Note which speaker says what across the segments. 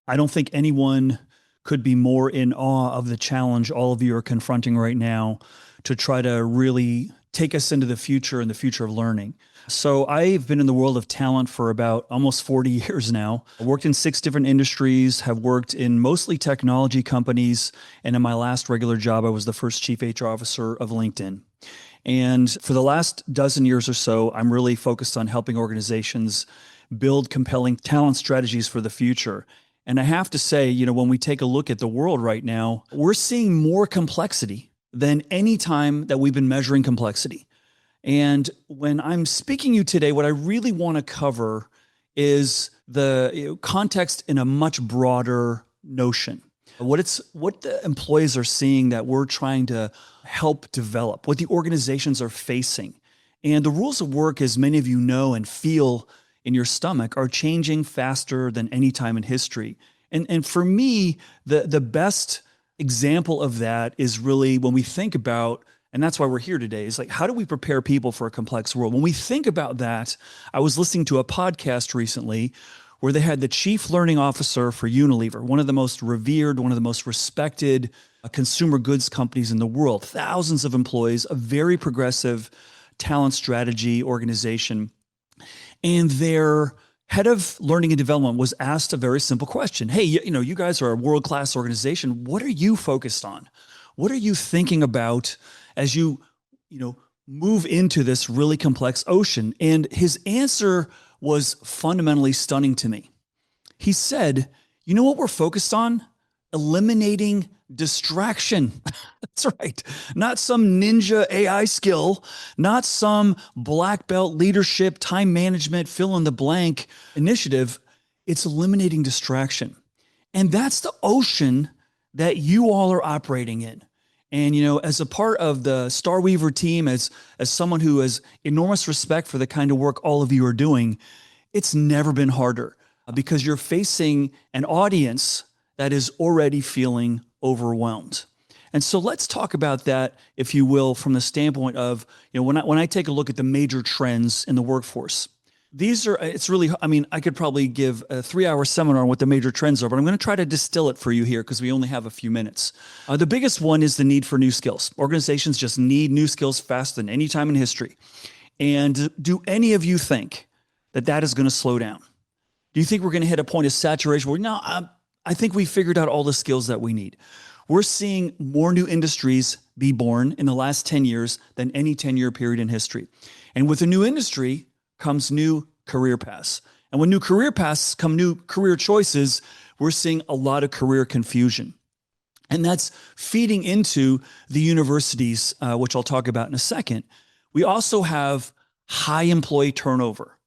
Speaker 1: I don't think anyone could be more in awe of the challenge all of you are confronting right now to try to really take us into the future and the future of learning. So I've been in the world of talent for about almost 40 years now. I worked in 6 different industries, have worked in mostly technology companies, and in my last regular job, I was the first chief HR officer of LinkedIn. And for the last dozen years or so, I'm really focused on helping organizations build compelling talent strategies for the future. And I have to say, when we take a look at the world right now, we're seeing more complexity than any time that we've been measuring complexity. And when I'm speaking to you today, what I really want to cover is the context in a much broader notion. What the employees are seeing that we're trying to help develop, what the organizations are facing. And the rules of work, as many of you know and feel in your stomach, are changing faster than any time in history. And for me, the best example of that is really when we think about, and that's why we're here today, is like, how do we prepare people for a complex world? When we think about that, I was listening to a podcast recently where they had the chief learning officer for Unilever, one of the most revered, one of the most respected consumer goods companies in the world, thousands of employees, a very progressive talent strategy organization. And their head of learning and development was asked a very simple question. Hey, you guys are a world-class organization. What are you focused on? What are you thinking about as you move into this really complex ocean? And his answer was fundamentally stunning to me. He said, you know what we're focused on? Eliminating distraction. That's right. Not some ninja AI skill, not some black belt leadership, time management, fill in the blank initiative. It's eliminating distraction. And that's the ocean that you all are operating in. And, as a part of the Starweaver team, as someone who has enormous respect for the kind of work all of you are doing, it's never been harder because you're facing an audience that is already feeling overwhelmed. And so let's talk about that, if you will, from the standpoint of, when I take a look at the major trends in the workforce. I could probably give a 3-hour seminar on what the major trends are, but I'm going to try to distill it for you here because we only have a few minutes. The biggest one is the need for new skills. Organizations just need new skills faster than any time in history. And do any of you think that is going to slow down? Do you think we're going to hit a point of saturation where, no, I think we figured out all the skills that we need? We're seeing more new industries be born in the last 10 years than any 10-year period in history. And with a new industry comes new career paths. And when new career paths come new career choices, we're seeing a lot of career confusion. And that's feeding into the universities, which I'll talk about in a second. We also have high employee turnover.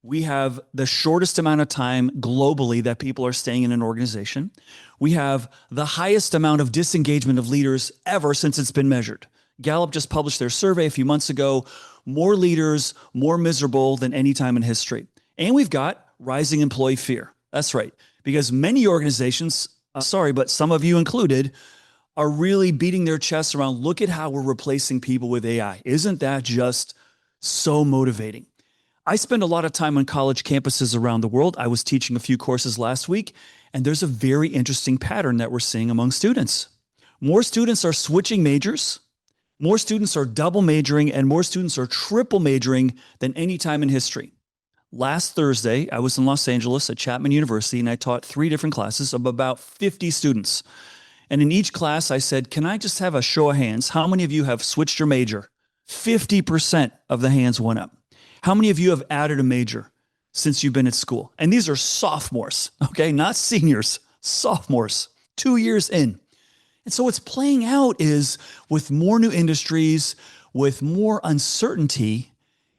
Speaker 1: We have the shortest amount of time globally that people are staying in an organization. We have the highest amount of disengagement of leaders ever since it's been measured. Gallup just published their survey a few months ago. More leaders, more miserable than any time in history. And we've got rising employee fear. That's right. Because many organizations, but some of you included, are really beating their chests around, look at how we're replacing people with AI. Isn't that just so motivating? I spend a lot of time on college campuses around the world. I was teaching a few courses last week, and there's a very interesting pattern that we're seeing among students. More students are switching majors, more students are double majoring, and more students are triple majoring than any time in history. Last Thursday, I was in Los Angeles at Chapman University, and I taught 3 different classes of about 50 students. And in each class, I said, can I just have a show of hands? How many of you have switched your major? 50% of the hands went up. How many of you have added a major since you've been at school? And these are sophomores, okay? Not seniors, sophomores, 2 years in. And so what's playing out is with more new industries, with more uncertainty,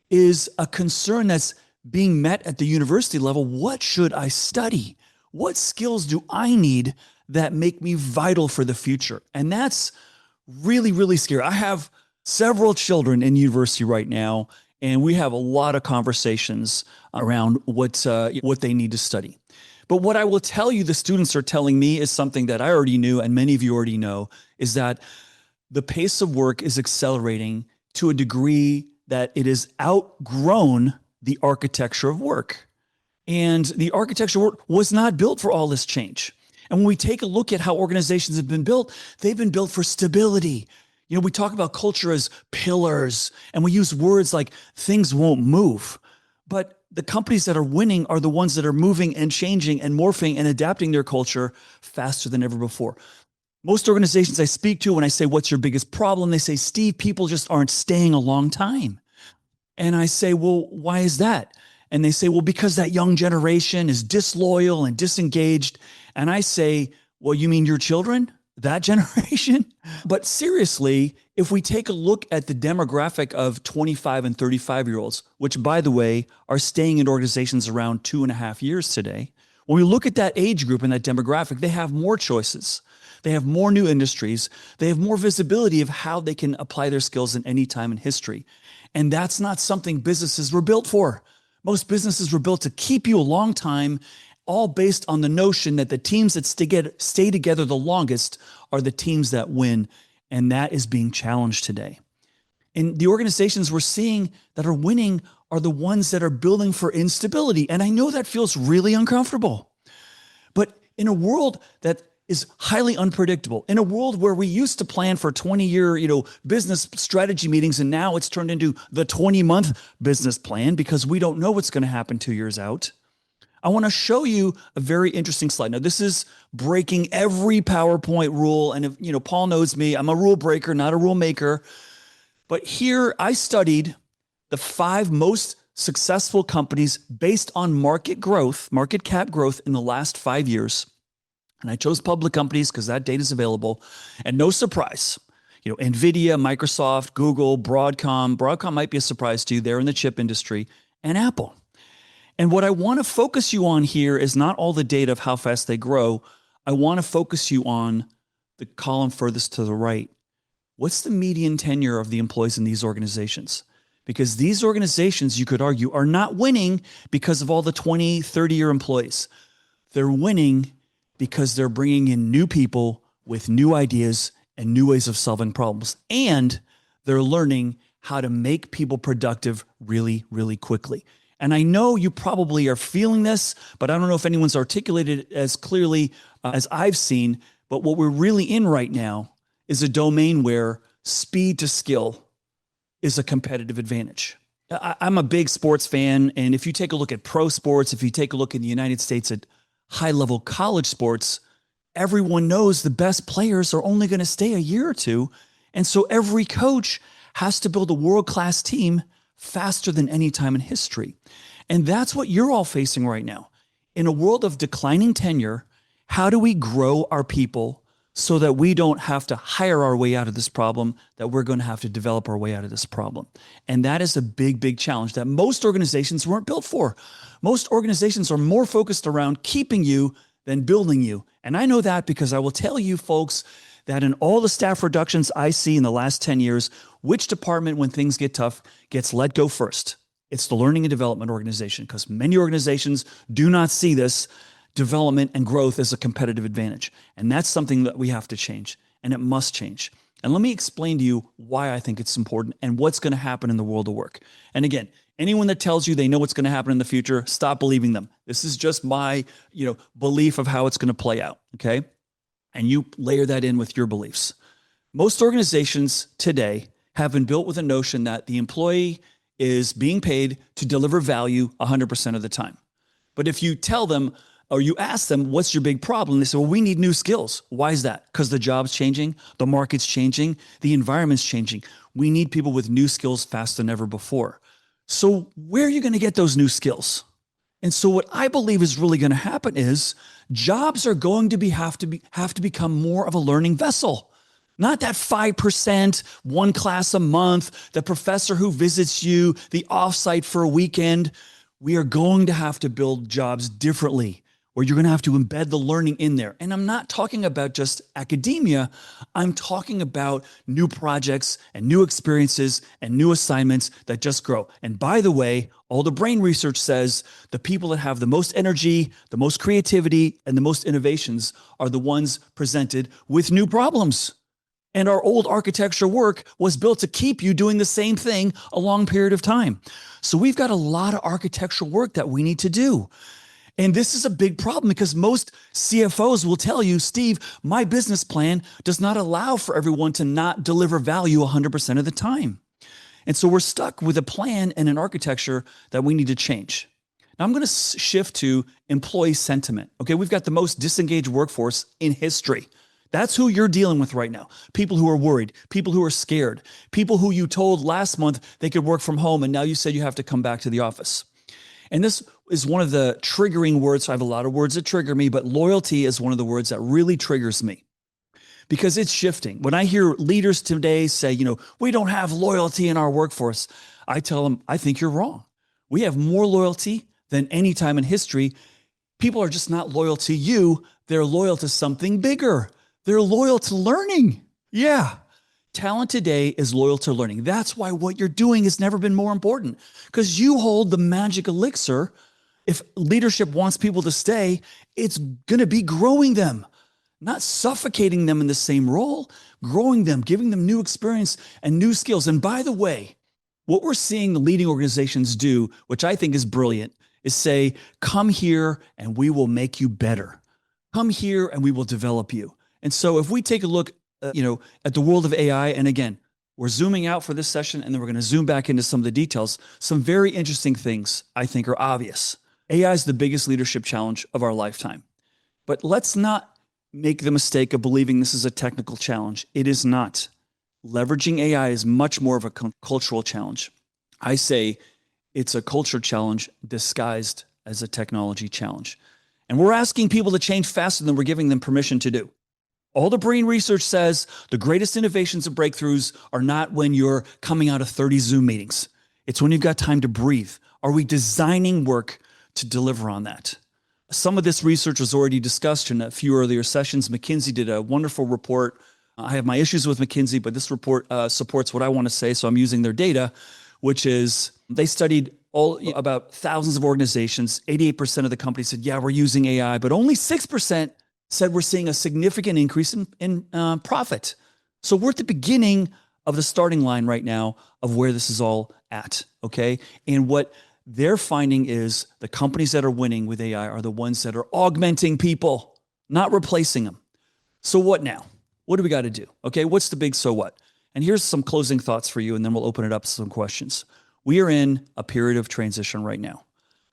Speaker 1: is a concern that's being met at the university level. What should I study? What skills do I need that make me vital for the future? And that's really, really scary. I have several children in university right now, and we have a lot of conversations around what they need to study. But what I will tell you the students are telling me is something that I already knew, and many of you already know, is that the pace of work is accelerating to a degree that it has outgrown the architecture of work. And the architecture was not built for all this change. And when we take a look at how organizations have been built, they've been built for stability. You know, we talk about culture as pillars, and we use words like things won't move. But the companies that are winning are the ones that are moving and changing and morphing and adapting their culture faster than ever before. Most organizations I speak to, when I say, what's your biggest problem? They say, Steve, people just aren't staying a long time. And I say, well, why is that? And they say, well, because that young generation is disloyal and disengaged. And I say, well, you mean your children? That generation? But seriously, if we take a look at the demographic of 25 and 35-year-olds, which, by the way, are staying in organizations around 2.5 years today, when we look at that age group and that demographic, they have more choices. They have more new industries. They have more visibility of how they can apply their skills in any time in history. And that's not something businesses were built for. Most businesses were built to keep you a long time, all based on the notion that the teams that stay together the longest are the teams that win. And that is being challenged today. And the organizations we're seeing that are winning are the ones that are building for instability. And I know that feels really uncomfortable. But in a world that is highly unpredictable, in a world where we used to plan for 20-year, business strategy meetings, and now it's turned into the 20-month business plan because we don't know what's going to happen 2 years out. I want to show you a very interesting slide. Now, this is breaking every PowerPoint rule. And if, Paul knows me, I'm a rule breaker, not a rule maker. But here I studied the 5 most successful companies based on market cap growth in the last 5 years. And I chose public companies because that data is available. And no surprise, NVIDIA, Microsoft, Google, Broadcom might be a surprise to you. They're in the chip industry, and Apple. And what I want to focus you on here is not all the data of how fast they grow. I want to focus you on the column furthest to the right. What's the median tenure of the employees in these organizations? Because these organizations, you could argue, are not winning because of all the 20, 30-year employees. They're winning because they're bringing in new people with new ideas and new ways of solving problems. And they're learning how to make people productive really, really quickly. And I know you probably are feeling this, but I don't know if anyone's articulated it as clearly as I've seen. But what we're really in right now is a domain where speed to skill is a competitive advantage. I'm a big sports fan. And if you take a look at pro sports, if you take a look in the United States at high-level college sports, everyone knows the best players are only going to stay a year or two. And so every coach has to build a world-class team faster than any time in history. And that's what you're all facing right now. In a world of declining tenure, how do we grow our people so that we don't have to hire our way out of this problem, that we're going to have to develop our way out of this problem? And that is a big, big challenge that most organizations weren't built for. Most organizations are more focused around keeping you than building you. And I know that because I will tell you folks that in all the staff reductions I see in the last 10 years, which department, when things get tough, gets let go first? It's the learning and development organization, because many organizations do not see this development and growth as a competitive advantage. And that's something that we have to change, and it must change. And let me explain to you why I think it's important and what's going to happen in the world of work. And again, anyone that tells you they know what's going to happen in the future, stop believing them. This is just my, belief of how it's going to play out, okay? And you layer that in with your beliefs. Most organizations today have been built with a notion that the employee is being paid to deliver value 100% of the time. But if you tell them, or you ask them, what's your big problem? They say, well, we need new skills. Why is that? Because the job's changing, the market's changing, the environment's changing. We need people with new skills faster than ever before. So where are you going to get those new skills? And so what I believe is really going to happen is jobs are going to have to become more of a learning vessel. Not that 5%, one class a month, the professor who visits you, the offsite for a weekend. We are going to have to build jobs differently, where you're going to have to embed the learning in there. And I'm not talking about just academia. I'm talking about new projects and new experiences and new assignments that just grow. And by the way, all the brain research says the people that have the most energy, the most creativity, and the most innovations are the ones presented with new problems. And our old architecture work was built to keep you doing the same thing a long period of time. So we've got a lot of architectural work that we need to do. And this is a big problem because most CFOs will tell you, Steve, my business plan does not allow for everyone to not deliver value 100% of the time. And so we're stuck with a plan and an architecture that we need to change. Now I'm going to shift to employee sentiment. Okay, we've got the most disengaged workforce in history. That's who you're dealing with right now. People who are worried, people who are scared, people who you told last month they could work from home and now you said you have to come back to the office. And this is one of the triggering words. So I have a lot of words that trigger me, but loyalty is one of the words that really triggers me because it's shifting. When I hear leaders today say, we don't have loyalty in our workforce, I tell them, I think you're wrong. We have more loyalty than any time in history. People are just not loyal to you. They're loyal to something bigger. They're loyal to learning. Yeah. Talent today is loyal to learning. That's why what you're doing has never been more important because you hold the magic elixir. If leadership wants people to stay, it's going to be growing them, not suffocating them in the same role, growing them, giving them new experience and new skills. And by the way, what we're seeing the leading organizations do, which I think is brilliant, is say, come here and we will make you better. Come here and we will develop you. And so if we take a look, at the world of AI, and again, we're zooming out for this session and then we're going to zoom back into some of the details. Some very interesting things I think are obvious. AI is the biggest leadership challenge of our lifetime. But let's not make the mistake of believing this is a technical challenge. It is not. Leveraging AI is much more of a cultural challenge. I say it's a culture challenge disguised as a technology challenge. And we're asking people to change faster than we're giving them permission to do. All the brain research says the greatest innovations and breakthroughs are not when you're coming out of 30 Zoom meetings. It's when you've got time to breathe. Are we designing work to deliver on that? Some of this research was already discussed in a few earlier sessions. McKinsey did a wonderful report. I have my issues with McKinsey, but this report supports what I want to say, so I'm using their data, which is they studied about thousands of organizations. 88% of the companies said, yeah, we're using AI, but only 6% said we're seeing a significant increase in profit. So we're at the beginning of the starting line right now of where this is all at, okay? And what they're finding is the companies that are winning with AI are the ones that are augmenting people, not replacing them. So what now? What do we got to do? Okay, what's the big so what? And here's some closing thoughts for you, and then we'll open it up to some questions. We are in a period of transition right now.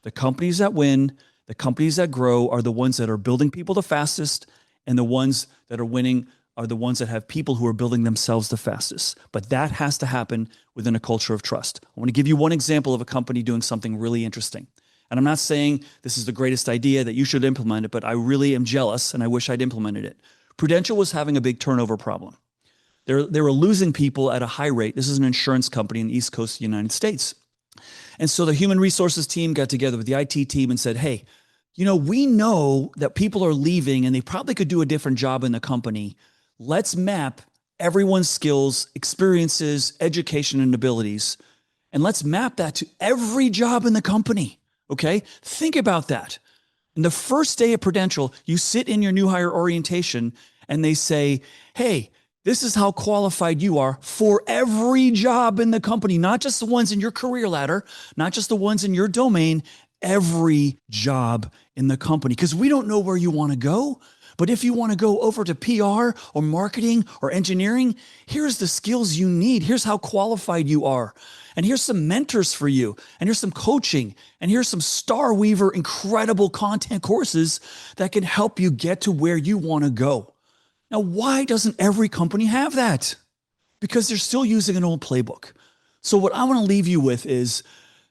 Speaker 1: The companies that win, the companies that grow are the ones that are building people the fastest, and the ones that are winning are the ones that have people who are building themselves the fastest. But that has to happen within a culture of trust. I want to give you one example of a company doing something really interesting. And I'm not saying this is the greatest idea that you should implement it, but I really am jealous and I wish I'd implemented it. Prudential was having a big turnover problem. They were losing people at a high rate. This is an insurance company in the East Coast of the United States. And so the human resources team got together with the IT team and said, hey, we know that people are leaving and they probably could do a different job in the company. Let's map everyone's skills, experiences, education, and abilities, and let's map that to every job in the company, okay? Think about that. In the first day of Prudential, you sit in your new hire orientation and they say, hey, this is how qualified you are for every job in the company, not just the ones in your career ladder, not just the ones in your domain, every job in the company. Because we don't know where you want to go. But if you want to go over to PR or marketing or engineering, here's the skills you need. Here's how qualified you are. And here's some mentors for you. And here's some coaching. And here's some Starweaver incredible content courses that can help you get to where you want to go. Now, why doesn't every company have that? Because they're still using an old playbook. So what I want to leave you with is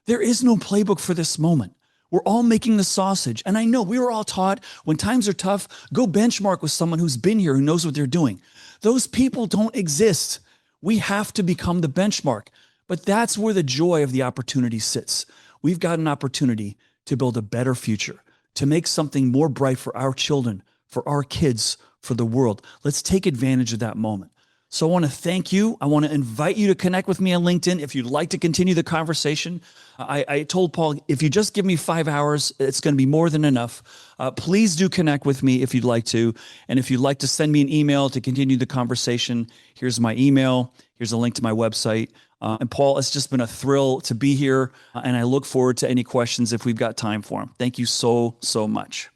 Speaker 1: there is no playbook for this moment. We're all making the sausage. And I know we were all taught when times are tough, go benchmark with someone who's been here, who knows what they're doing. Those people don't exist. We have to become the benchmark. But that's where the joy of the opportunity sits. We've got an opportunity to build a better future, to make something more bright for our children, for our kids, for the world. Let's take advantage of that moment. So I want to thank you. I want to invite you to connect with me on LinkedIn if you'd like to continue the conversation. I told Paul, if you just give me 5 hours, it's going to be more than enough. Please do connect with me if you'd like to. And if you'd like to send me an email to continue the conversation, here's my email. Here's a link to my website. And Paul, it's just been a thrill to be here. And I look forward to any questions if we've got time for them. Thank you so, so much.